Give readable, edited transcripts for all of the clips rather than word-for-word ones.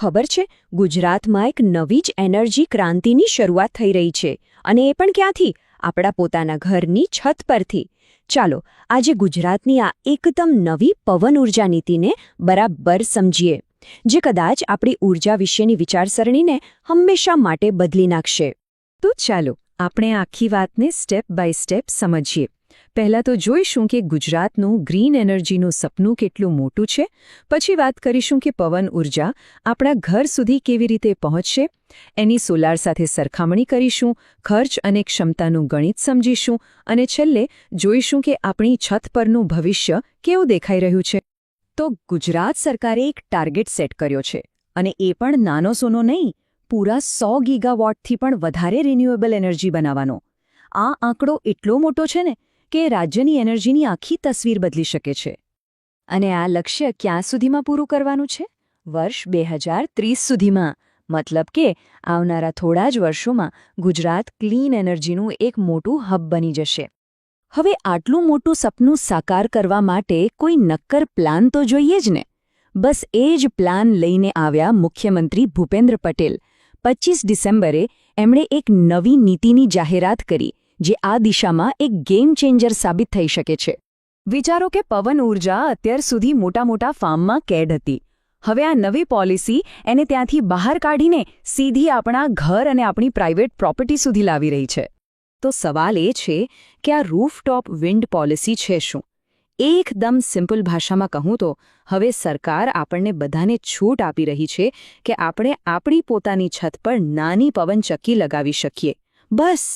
ખબર છે, ગુજરાતમાં એક નવી જ એનર્જી ક્રાંતિની શરૂઆત થઈ રહી છે, અને એ પણ ક્યાંથી? આપણા પોતાના ઘરની છત પરથી. ચાલો આજે ગુજરાતની આ એકદમ નવી પવન ઉર્જા નીતિને બરાબર સમજીએ, જે કદાચ આપણી ઉર્જા વિશેની વિચારસરણીને હંમેશા માટે બદલી નાખશે. તો ચાલો આપણે આખી વાતને સ્ટેપ બાય સ્ટેપ સમજીએ. પહેલાં તો જોઈશું કે ગુજરાતનું ગ્રીન એનર્જીનું સપનું કેટલું મોટું છે. પછી વાત કરીશું કે પવન ઉર્જા આપણા ઘર સુધી કેવી રીતે પહોંચશે, એની સોલાર સાથે સરખામણી કરીશું, ખર્ચ અને ક્ષમતાનું ગણિત સમજીશું, અને છેલ્લે જોઈશું કે આપણી છત પરનું ભવિષ્ય કેવું દેખાઈ રહ્યું છે. તો ગુજરાત સરકારે એક ટાર્ગેટ સેટ કર્યો છે, અને એ પણ નાનો સોનો નહીં, પૂરા 100 ગીગાવોટથી પણ વધારે રિન્યુએબલ એનર્જી બનાવવાનો. આ આંકડો એટલો મોટો છે ને કે રાજ્યની એનર્જીની આખી તસવીર બદલી શકે છે. અને આ લક્ષ્ય ક્યાં સુધીમાં પૂરું કરવાનું છે? વર્ષ 2030 સુધીમાં. મતલબ કે આવનારા થોડા જ વર્ષોમાં ગુજરાત ક્લીન એનર્જીનું એક મોટું હબ બની જશે. હવે આટલું મોટું સપનું સાકાર કરવા માટે કોઈ નક્કર પ્લાન તો જોઈએ જ ને. બસ એ જ પ્લાન લઈને આવ્યા મુખ્યમંત્રી ભૂપેન્દ્ર પટેલ. 25 ડિસેમ્બરે એમણે એક નવી નીતિની જાહેરાત કરી, જે આ દિશામાં એક ગેમ ચેન્જર સાબિત થઈ શકે છે. વિચારો કે પવન ઉર્જા અત્યાર સુધી મોટા ફાર્મમાં કેડ હતી. હવે આ નવી પોલિસી એને ત્યાંથી બહાર કાઢીને સીધી આપણા ઘર અને આપણી પ્રાઇવેટ પ્રોપર્ટી સુધી લાવી રહી છે. તો સવાલ એ છે કે આ રૂફટોપ વિન્ડ પોલિસી છે શું? એકદમ સિમ્પલ ભાષામાં કહું તો હવે સરકાર આપણને બધાને છૂટ આપી રહી છે કે આપણે આપણી પોતાની છત પર નાની પવનચક્કી લગાવી શકીએ. બસ.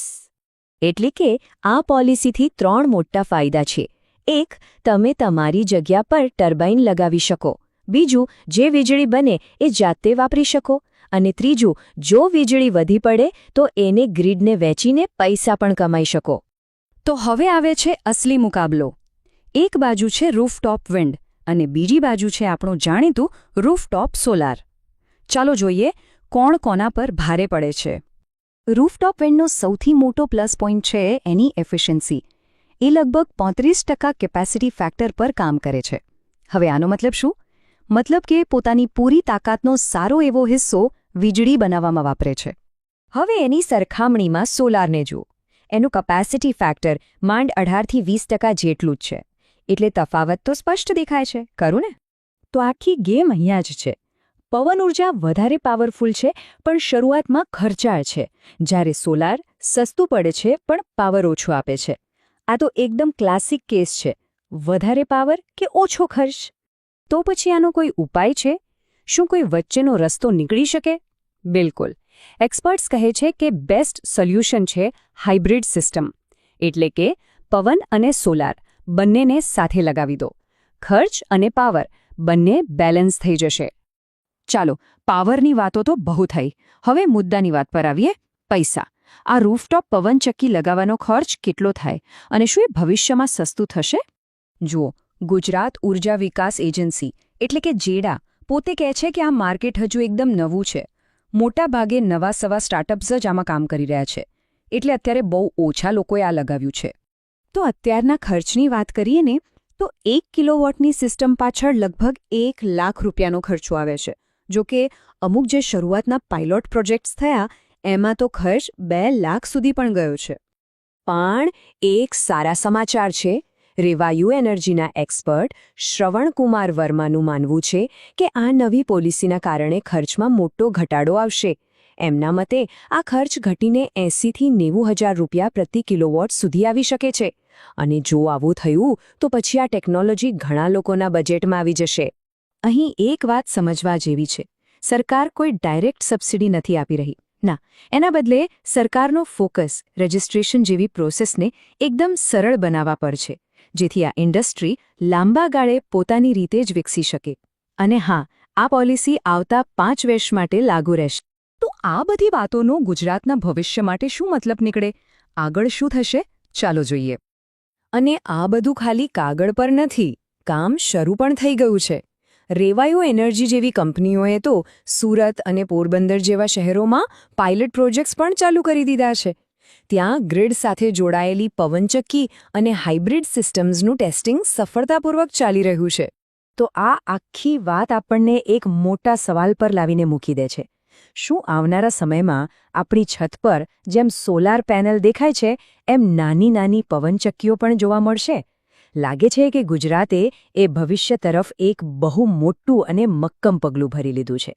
એટલે કે આ પોલિસીથી 3 મોટા ફાયદા છે. એક, તમે તમારી જગ્યા પર ટર્બાઇન લગાવી શકો. બીજું, જે વીજળી બને એ જાતે વાપરી શકો. અને ત્રીજું, જો વીજળી વધી પડે તો એને ગ્રીડને વેચીને પૈસા પણ કમાઈ શકો. તો હવે આવે છે અસલી મુકાબલો. એક બાજુ છે રૂફટોપ વિન્ડ અને બીજી બાજુ છે આપણું જાણીતું રૂફટોપ સોલાર. ચાલો જોઈએ કોણ કોના પર ભારે પડે છે. રૂફટોપ વિન્ડનો સૌથી મોટો પ્લસ પોઈન્ટ છે એની એફિશિયન્સી. એ લગભગ 35% કેપેસિટી ફેક્ટર પર કામ કરે છે. હવે આનો મતલબ શું? મતલબ કે પોતાની પૂરી તાકાતનો સારો એવો હિસ્સો વીજળી બનાવવામાં વાપરે છે. હવે એની સરખામણીમાં સોલારને જુઓ. એનું કેપેસિટી ફેક્ટર માંડ 18 થી 20% જેટલું જ છે. એટલે તફાવત તો સ્પષ્ટ દેખાય છે, ખરું ને? તો આખી ગેમ અહીંયા જ છે. પવન ઉર્જા વધારે પાવરફુલ છે પણ શરૂઆતમાં ખર્ચાળ છે, જ્યારે સોલાર સસ્તું પડે છે પણ પાવર ઓછો આપે છે. આ તો એકદમ ક્લાસિક કેસ છે, વધારે પાવર કે ઓછો ખર્ચ. તો પછી આનો કોઈ ઉપાય છે? શું કોઈ વચ્ચેનો રસ્તો નીકળી શકે? બિલકુલ. એક્સપર્ટ્સ કહે છે કે બેસ્ટ સોલ્યુશન છે હાઇબ્રિડ સિસ્ટમ. એટલે કે પવન અને સોલાર બંનેને સાથે લગાવી દો. ખર્ચ અને પાવર બંને બેલેન્સ થઈ જશે. ચાલો, પાવરની વાતો તો બહુ થઈ. હવે મુદ્દાની વાત પર આવીએ, પૈસા. આ રૂફટોપ પવનચક્કી લગાવવાનો ખર્ચ કેટલો થાય અને શું એ ભવિષ્યમાં સસ્તું થશે? જુઓ, ગુજરાત ઉર્જા વિકાસ એજન્સી એટલે કે જેડા પોતે કહે છે કે આ માર્કેટ હજુ એકદમ નવું છે. મોટા ભાગે નવા સ્ટાર્ટઅપ્સ જ આમાં કામ કરી રહ્યા છે. એટલે અત્યારે બહુ ઓછા લોકોએ આ લગાવ્યું છે. તો અત્યારના ખર્ચની વાત કરીએ ને તો 1 કિલોવોટની સિસ્ટમ પાછળ લગભગ 1 લાખ રૂપિયાનો ખર્ચો આવે છે. જો કે અમુક જે શરૂઆતના પાયલોટ પ્રોજેક્ટ્સ થયા એમાં તો ખર્ચ 2 લાખ સુધી પણ ગયો છે. પણ એક સારા સમાચાર છે. રેવાયુ એનર્જીના એક્સપર્ટ શ્રવણકુમાર વર્માનું માનવું છે કે આ નવી પોલિસીના કારણે ખર્ચમાં મોટો ઘટાડો આવશે. એમના મતે આ ખર્ચ ઘટીને 80 થી 90 હજાર રૂપિયા પ્રતિ કિલોવોટ સુધી આવી શકે છે. અને જો આવું થયું તો પછી આ ટેકનોલોજી ઘણા લોકોના બજેટમાં આવી જશે. અહીં એક વાત સમજવા જેવી છે. સરકાર કોઈ ડાયરેક્ટ સબસિડી નથી આપી રહી. ના, એના બદલે સરકારનો ફોકસ રજિસ્ટ્રેશન જેવી પ્રોસેસને એકદમ સરળ બનાવવા પર છે, જેથી આ ઇન્ડસ્ટ્રી લાંબા ગાળે પોતાની રીતે જ વિકસી શકે. અને હા, આ પોલિસી આવતા 5 વર્ષ માટે લાગુ રહેશે. તો આ બધી વાતોનો ગુજરાતના ભવિષ્ય માટે શું મતલબ નીકળે? આગળ શું થશે? ચાલો જોઈએ. અને આ બધું ખાલી કાગળ પર નથી, કામ શરૂ પણ થઈ ગયું છે. રેવાયુ એનર્જી જેવી કંપનીઓએ તો સુરત અને પોરબંદર જેવા શહેરોમાં પાયલટ પ્રોજેક્ટ્સ પણ ચાલુ કરી દીધા છે. ત્યાં ગ્રીડ સાથે જોડાયેલી પવનચક્કી અને હાઇબ્રિડ સિસ્ટમ્સનું ટેસ્ટિંગ સફળતાપૂર્વક ચાલી રહ્યું છે. તો આ આખી વાત આપણને એક મોટા સવાલ પર લાવીને મૂકી દે છે. શું આવનારા સમયમાં આપણી છત પર જેમ સોલાર પેનલ દેખાય છે એમ નાની નાની પવનચક્કીઓ પણ જોવા મળશે? લાગે છે કે ગુજરાતે એ ભવિષ્ય તરફ એક બહુ મોટું અને મક્કમ પગલું ભરી લીધું છે.